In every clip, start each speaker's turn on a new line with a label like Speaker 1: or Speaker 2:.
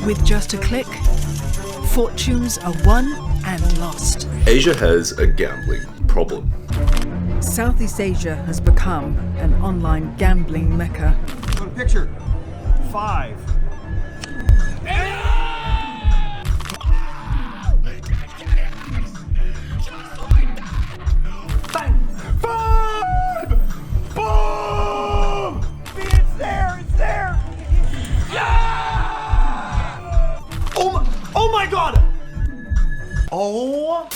Speaker 1: With just a click, fortunes are won and lost.
Speaker 2: Asia has a gambling problem.
Speaker 1: Southeast Asia has become an online gambling mecca.
Speaker 3: Go to picture 5. Bang! 5! Boom! It's there! It's there! Yeah! Oh my God! Oh!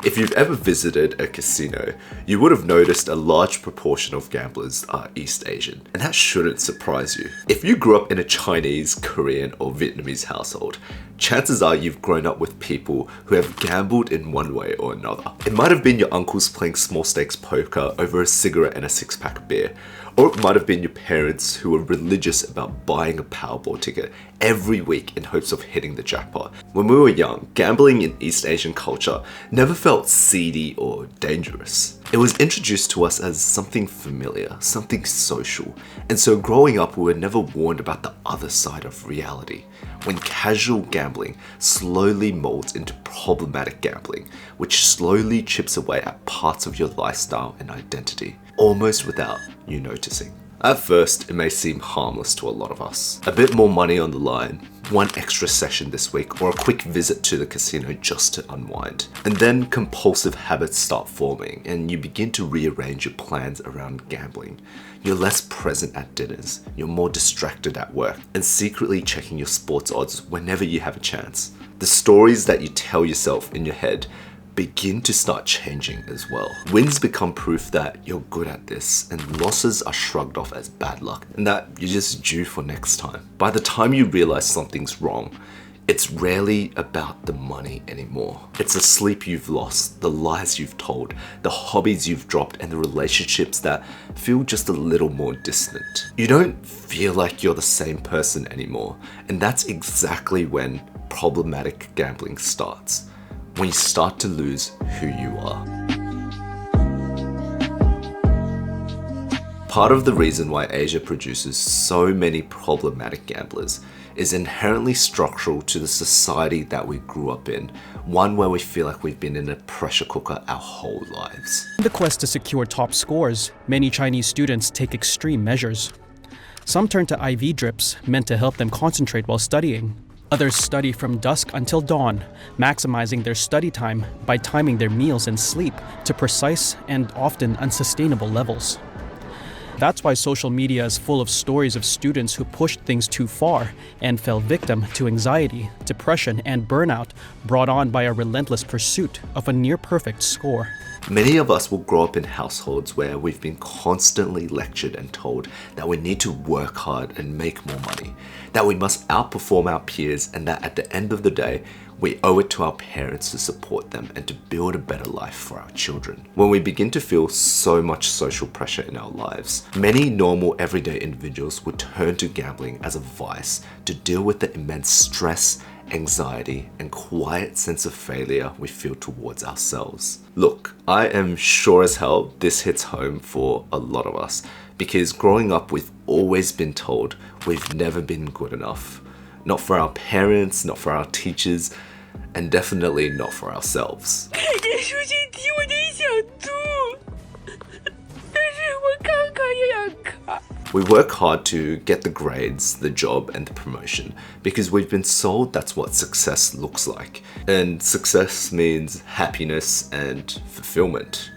Speaker 2: If you've ever visited a casino, you would have noticed a large proportion of gamblers are East Asian, and that shouldn't surprise you. If you grew up in a Chinese, Korean, or Vietnamese household, chances are you've grown up with people who have gambled in one way or another. It might have been your uncles playing small stakes poker over a cigarette and a 6-pack of beer, or it might have been your parents who were religious about buying a Powerball ticket every week in hopes of hitting the jackpot. When we were young, gambling in East Asian culture never felt seedy or dangerous. It was introduced to us as something familiar, something social, and so growing up we were never warned about the other side of reality, when casual gambling slowly molds into problematic gambling, which slowly chips away at parts of your lifestyle and identity, almost without you noticing. At first, it may seem harmless to a lot of us. A bit more money on the line, one extra session this week, or a quick visit to the casino just to unwind. And then compulsive habits start forming and you begin to rearrange your plans around gambling. You're less present at dinners, you're more distracted at work, and secretly checking your sports odds whenever you have a chance. The stories that you tell yourself in your head begin to start changing as well. Wins become proof that you're good at this, and losses are shrugged off as bad luck, and that you're just due for next time. By the time you realize something's wrong, it's rarely about the money anymore. It's the sleep you've lost, the lies you've told, the hobbies you've dropped, and the relationships that feel just a little more distant. You don't feel like you're the same person anymore, and that's exactly when problematic gambling starts. When you start to lose who you are. Part of the reason why Asia produces so many problematic gamblers is inherently structural to the society that we grew up in, one where we feel like we've been in a pressure cooker our whole lives.
Speaker 4: In the quest to secure top scores, many Chinese students take extreme measures. Some turn to IV drips meant to help them concentrate while studying. Others study from dusk until dawn, maximizing their study time by timing their meals and sleep to precise and often unsustainable levels. That's why social media is full of stories of students who pushed things too far and fell victim to anxiety, depression, and burnout brought on by a relentless pursuit of a near-perfect score.
Speaker 2: Many of us will grow up in households where we've been constantly lectured and told that we need to work hard and make more money, that we must outperform our peers, and that at the end of the day, we owe it to our parents to support them and to build a better life for our children. When we begin to feel so much social pressure in our lives, many normal everyday individuals would turn to gambling as a vice to deal with the immense stress, anxiety, and quiet sense of failure we feel towards ourselves. Look, I am sure as hell this hits home for a lot of us, because growing up we've always been told we've never been good enough. Not for our parents, not for our teachers, and definitely not for ourselves. We work hard to get the grades, the job, and the promotion because we've been sold that's what success looks like. And success means happiness and fulfillment,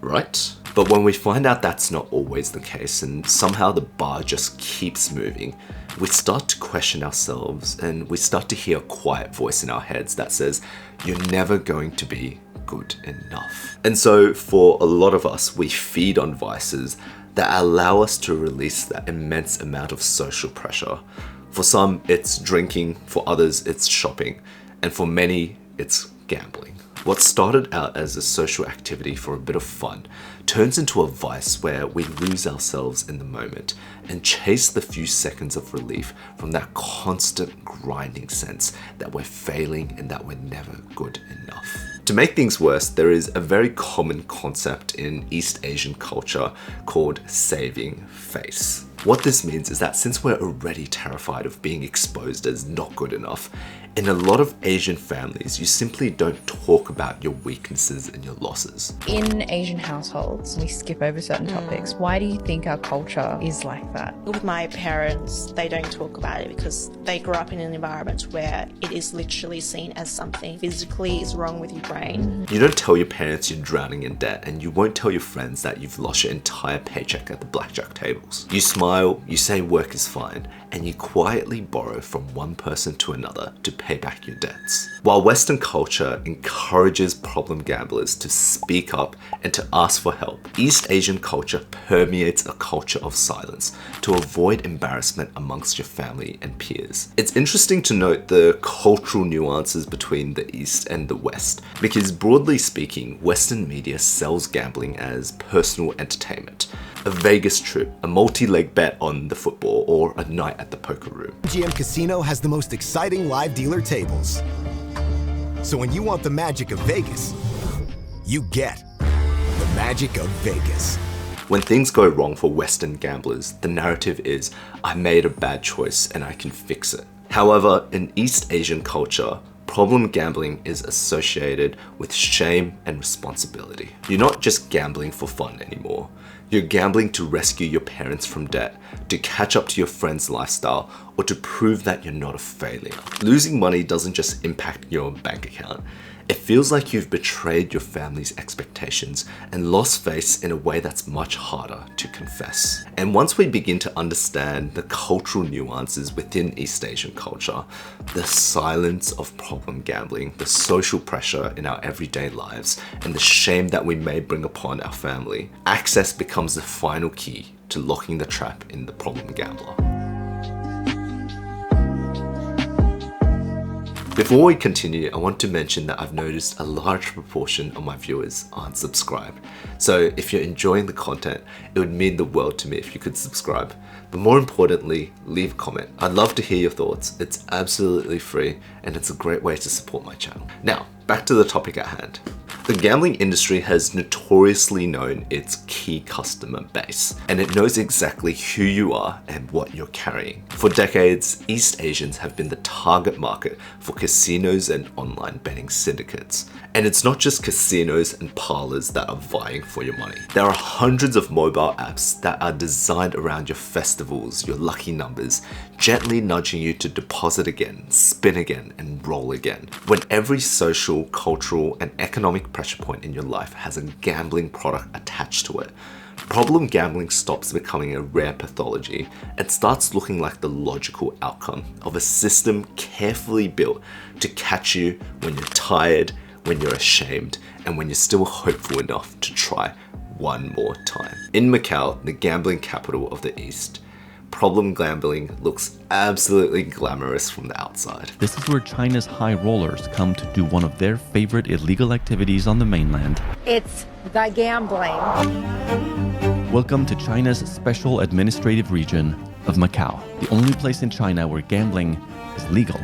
Speaker 2: right? But when we find out that's not always the case and somehow the bar just keeps moving, we start to question ourselves and we start to hear a quiet voice in our heads that says, you're never going to be good enough. And so for a lot of us, we feed on vices that allow us to release that immense amount of social pressure. For some, it's drinking, for others, it's shopping, and for many, it's gambling. What started out as a social activity for a bit of fun turns into a vice where we lose ourselves in the moment and chase the few seconds of relief from that constant grinding sense that we're failing and that we're never good enough. To make things worse, there is a very common concept in East Asian culture called saving face. What this means is that since we're already terrified of being exposed as not good enough, in a lot of Asian families, you simply don't talk about your weaknesses and your losses.
Speaker 5: In Asian households, we skip over certain topics. Why do you think our culture is like that?
Speaker 6: With my parents, they don't talk about it because they grew up in an environment where it is literally seen as something physically is wrong with your brain.
Speaker 2: You don't tell your parents you're drowning in debt, and you won't tell your friends that you've lost your entire paycheck at the blackjack tables. You smile, you say work is fine, and you quietly borrow from one person to another to pay back your debts. While Western culture encourages problem gamblers to speak up and to ask for help, East Asian culture permeates a culture of silence to avoid embarrassment amongst your family and peers. It's interesting to note the cultural nuances between the East and the West, because broadly speaking, Western media sells gambling as personal entertainment. A Vegas trip, a multi-leg bet on the football, or a night at the poker room.
Speaker 7: MGM Casino has the most exciting live dealer tables. So when you want the magic of Vegas, you get the magic of Vegas.
Speaker 2: When things go wrong for Western gamblers, the narrative is, I made a bad choice and I can fix it. However, in East Asian culture, problem gambling is associated with shame and responsibility. You're not just gambling for fun anymore. You're gambling to rescue your parents from debt, to catch up to your friend's lifestyle, or to prove that you're not a failure. Losing money doesn't just impact your bank account. It feels like you've betrayed your family's expectations and lost face in a way that's much harder to confess. And once we begin to understand the cultural nuances within East Asian culture, the silence of problem gambling, the social pressure in our everyday lives, and the shame that we may bring upon our family, access becomes the final key to locking the trap in the problem gambler. Before we continue, I want to mention that I've noticed a large proportion of my viewers aren't subscribed. So if you're enjoying the content, it would mean the world to me if you could subscribe. But more importantly, leave a comment. I'd love to hear your thoughts. It's absolutely free and it's a great way to support my channel. Now, back to the topic at hand. The gambling industry has notoriously known its key customer base, and it knows exactly who you are and what you're carrying. For decades, East Asians have been the target market for casinos and online betting syndicates. And it's not just casinos and parlors that are vying for your money. There are hundreds of mobile apps that are designed around your festivals, your lucky numbers, gently nudging you to deposit again, spin again, and roll again. When every social, cultural, and economic pressure point in your life has a gambling product attached to it, problem gambling stops becoming a rare pathology and starts looking like the logical outcome of a system carefully built to catch you when you're tired, when you're ashamed, and when you're still hopeful enough to try one more time. In Macau, the gambling capital of the East, problem gambling looks absolutely glamorous from the outside.
Speaker 8: This is where China's high rollers come to do one of their favorite illegal activities on the mainland.
Speaker 9: It's the gambling.
Speaker 8: Welcome to China's special administrative region of Macau, the only place in China where gambling is legal.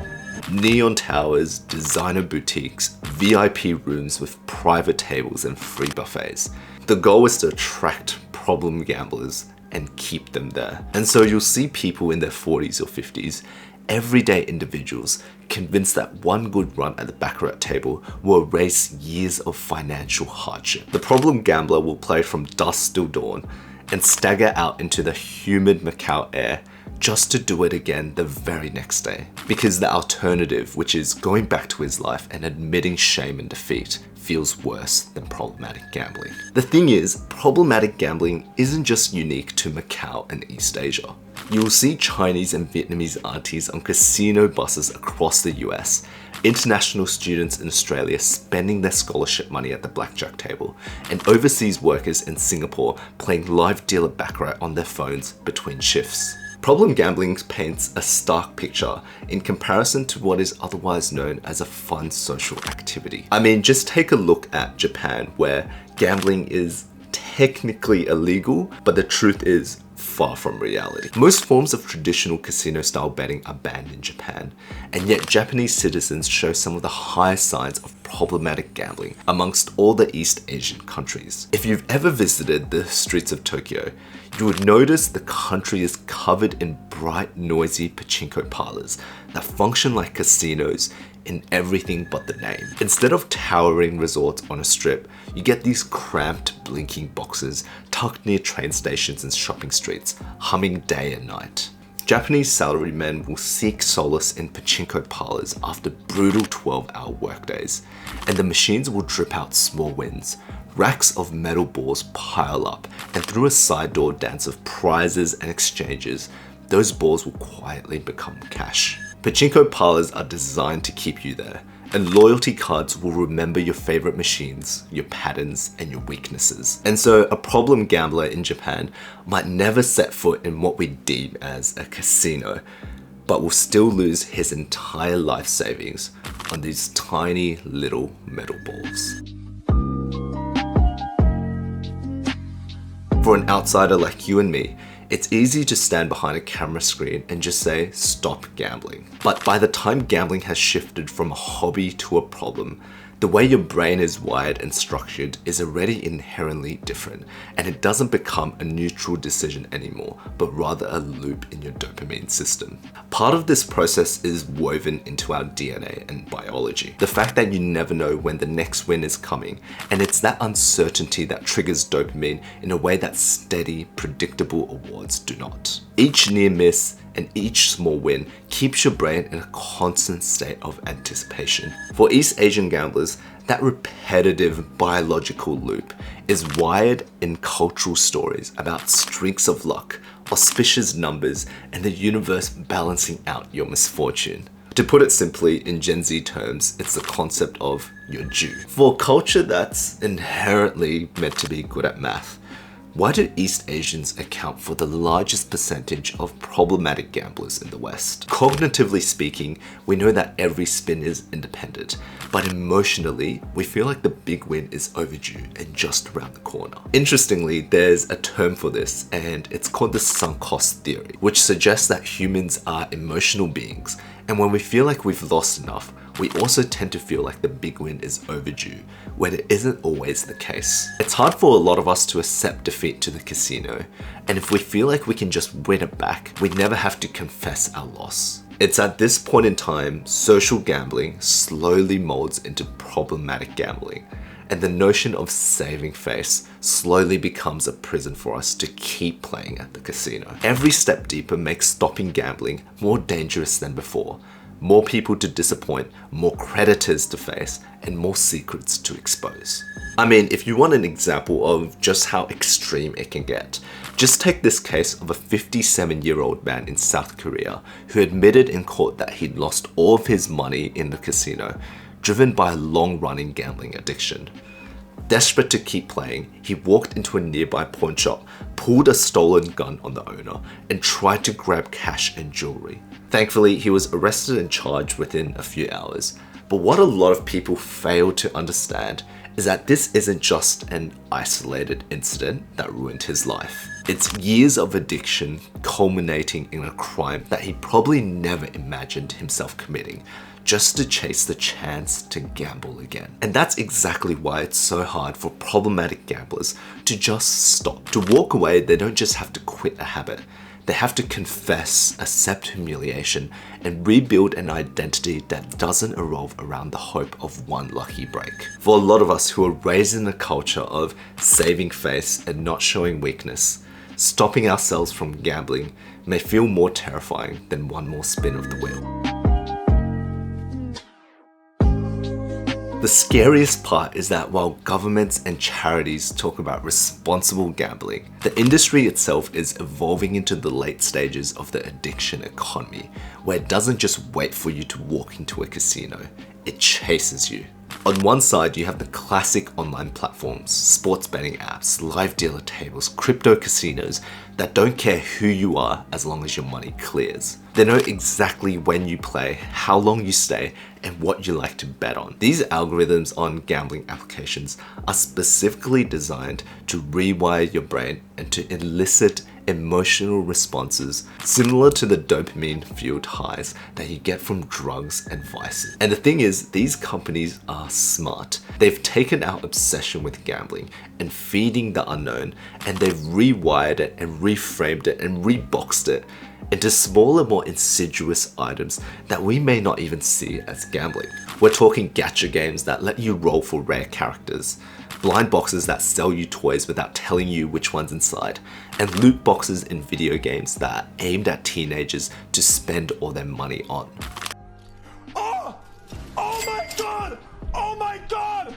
Speaker 2: Neon towers, designer boutiques, VIP rooms with private tables and free buffets. The goal is to attract problem gamblers and keep them there. And so you'll see people in their 40s or 50s, everyday individuals, convinced that one good run at the baccarat table will erase years of financial hardship. The problem gambler will play from dusk till dawn and stagger out into the humid Macau air just to do it again the very next day. Because the alternative, which is going back to his life and admitting shame and defeat, feels worse than problematic gambling. The thing is, problematic gambling isn't just unique to Macau and East Asia. You will see Chinese and Vietnamese aunties on casino buses across the US, international students in Australia spending their scholarship money at the blackjack table, and overseas workers in Singapore playing live dealer baccarat on their phones between shifts. Problem gambling paints a stark picture in comparison to what is otherwise known as a fun social activity. I mean, just take a look at Japan, where gambling is technically illegal, but the truth is far from reality. Most forms of traditional casino-style betting are banned in Japan, and yet Japanese citizens show some of the highest signs of problematic gambling amongst all the East Asian countries. If you've ever visited the streets of Tokyo, you would notice the country is covered in bright, noisy pachinko parlors that function like casinos in everything but the name. Instead of towering resorts on a strip, you get these cramped, blinking boxes tucked near train stations and shopping streets, humming day and night. Japanese salarymen will seek solace in pachinko parlors after brutal 12-hour workdays, and the machines will drip out small wins. Racks of metal balls pile up, and through a side door dance of prizes and exchanges, those balls will quietly become cash. Pachinko parlors are designed to keep you there, and loyalty cards will remember your favorite machines, your patterns, and your weaknesses. And so a problem gambler in Japan might never set foot in what we deem as a casino, but will still lose his entire life savings on these tiny little metal balls. For an outsider like you and me, it's easy to stand behind a camera screen and just say, stop gambling. But by the time gambling has shifted from a hobby to a problem, the way your brain is wired and structured is already inherently different, and it doesn't become a neutral decision anymore, but rather a loop in your dopamine system. Part of this process is woven into our DNA and biology. The fact that you never know when the next win is coming, and it's that uncertainty that triggers dopamine in a way that steady, predictable awards do not. Each near miss and each small win keeps your brain in a constant state of anticipation. For East Asian gamblers, that repetitive biological loop is wired in cultural stories about streaks of luck, auspicious numbers, and the universe balancing out your misfortune. To put it simply, in Gen Z terms, it's the concept of you're due. For a culture that's inherently meant to be good at math, why do East Asians account for the largest percentage of problematic gamblers in the West? Cognitively speaking, we know that every spin is independent, but emotionally, we feel like the big win is overdue and just around the corner. Interestingly, there's a term for this, and it's called the sunk cost theory, which suggests that humans are emotional beings, and when we feel like we've lost enough, we also tend to feel like the big win is overdue, when it isn't always the case. It's hard for a lot of us to accept defeat to the casino, and if we feel like we can just win it back, we never have to confess our loss. It's at this point in time, social gambling slowly molds into problematic gambling, and the notion of saving face slowly becomes a prison for us to keep playing at the casino. Every step deeper makes stopping gambling more dangerous than before. More people to disappoint, more creditors to face, and more secrets to expose. I mean, if you want an example of just how extreme it can get, just take this case of a 57-year-old man in South Korea who admitted in court that he'd lost all of his money in the casino, driven by a long-running gambling addiction. Desperate to keep playing, he walked into a nearby pawn shop, pulled a stolen gun on the owner, and tried to grab cash and jewelry. Thankfully, he was arrested and charged within a few hours. But what a lot of people fail to understand is that this isn't just an isolated incident that ruined his life. It's years of addiction culminating in a crime that he probably never imagined himself committing, just to chase the chance to gamble again. And that's exactly why it's so hard for problematic gamblers to just stop. To walk away, they don't just have to quit a habit. They have to confess, accept humiliation, and rebuild an identity that doesn't revolve around the hope of one lucky break. For a lot of us who are raised in a culture of saving face and not showing weakness, stopping ourselves from gambling may feel more terrifying than one more spin of the wheel. The scariest part is that while governments and charities talk about responsible gambling, the industry itself is evolving into the late stages of the addiction economy, where it doesn't just wait for you to walk into a casino, it chases you. On one side, you have the classic online platforms, sports betting apps, live dealer tables, crypto casinos that don't care who you are as long as your money clears. They know exactly when you play, how long you stay, and what you like to bet on. These algorithms on gambling applications are specifically designed to rewire your brain and to elicit emotional responses similar to the dopamine-fueled highs that you get from drugs and vices. And the thing is, these companies are smart. They've taken our obsession with gambling and feeding the unknown, and they've rewired it and reframed it and reboxed it into smaller, more insidious items that we may not even see as gambling. We're talking gacha games that let you roll for rare characters, blind boxes that sell you toys without telling you which one's inside, and loot boxes in video games that are aimed at teenagers to spend all their money on.
Speaker 3: Oh! Oh my god! Oh my god!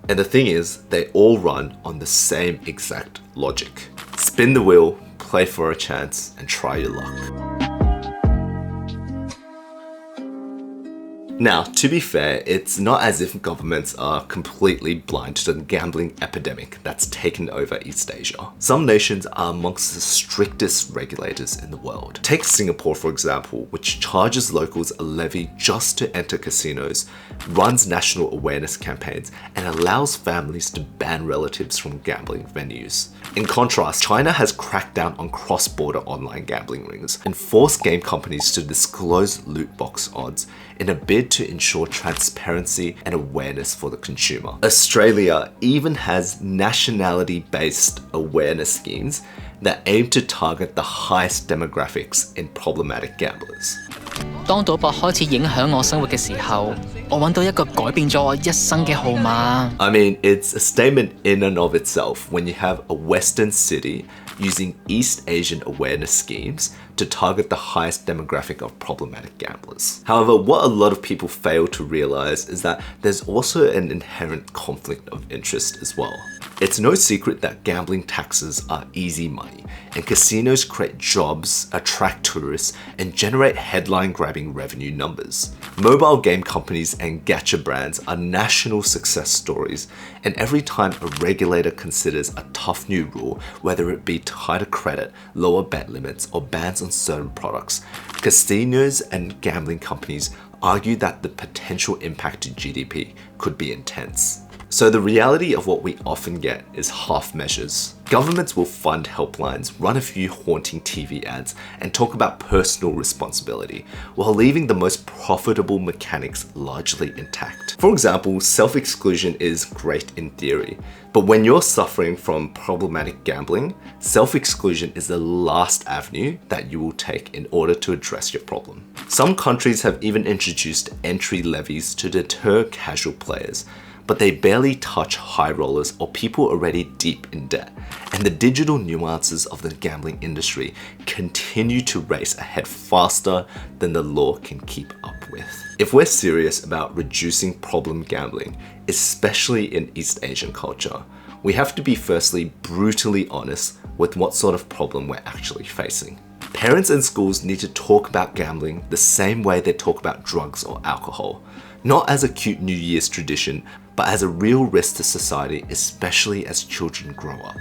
Speaker 2: And the thing is, they all run on the same exact logic. Spin the wheel, play for a chance, and try your luck. Now, to be fair, it's not as if governments are completely blind to the gambling epidemic that's taken over East Asia. Some nations are amongst the strictest regulators in the world. Take Singapore, for example, which charges locals a levy just to enter casinos, runs national awareness campaigns, and allows families to ban relatives from gambling venues. In contrast, China has cracked down on cross-border online gambling rings and forced game companies to disclose loot box odds in a bid to ensure transparency and awareness for the consumer. Australia even has nationality-based awareness schemes that aim to target the highest demographics in problematic gamblers.
Speaker 10: 當賭博開始影響我生活嘅時候，我揾到一個改變咗我一生嘅號碼。
Speaker 2: I mean, it's a statement in and of itself when you have a Western city using East Asian awareness schemes to target the highest demographic of problematic gamblers. However, what a lot of people fail to realize is that there's also an inherent conflict of interest as well. It's no secret that gambling taxes are easy money, and casinos create jobs, attract tourists, and generate headline-grabbing revenue numbers. Mobile game companies and gacha brands are national success stories, and every time a regulator considers a tough new rule, whether it be tighter credit, lower bet limits, or bans on certain products, casinos and gambling companies argue that the potential impact to GDP could be intense. So the reality of what we often get is half measures. Governments will fund helplines, run a few haunting TV ads, and talk about personal responsibility, while leaving the most profitable mechanics largely intact. For example, self-exclusion is great in theory, but when you're suffering from problematic gambling, self-exclusion is the last avenue that you will take in order to address your problem. Some countries have even introduced entry levies to deter casual players, but they barely touch high rollers or people already deep in debt, and the digital nuances of the gambling industry continue to race ahead faster than the law can keep up with. If we're serious about reducing problem gambling, especially in East Asian culture, we have to be firstly brutally honest with what sort of problem we're actually facing. Parents and schools need to talk about gambling the same way they talk about drugs or alcohol, not as a cute New Year's tradition, but as a real risk to society, especially as children grow up.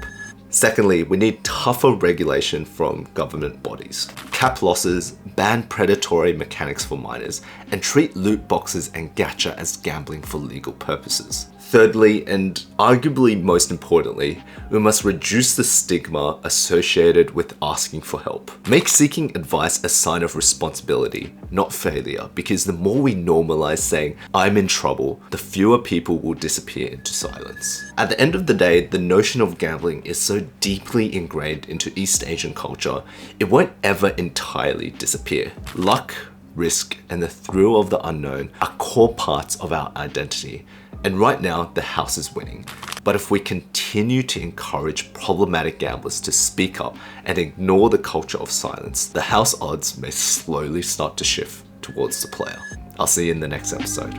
Speaker 2: Secondly, we need tougher regulation from government bodies. Cap losses, ban predatory mechanics for minors, and treat loot boxes and gacha as gambling for legal purposes. Thirdly, and arguably most importantly, we must reduce the stigma associated with asking for help. Make seeking advice a sign of responsibility, not failure, because the more we normalize saying, "I'm in trouble," the fewer people will disappear into silence. At the end of the day, the notion of gambling is so deeply ingrained into East Asian culture, it won't ever entirely disappear. Luck, risk, and the thrill of the unknown are core parts of our identity. And right now, the house is winning. But if we continue to encourage problematic gamblers to speak up and ignore the culture of silence, the house odds may slowly start to shift towards the player. I'll see you in the next episode.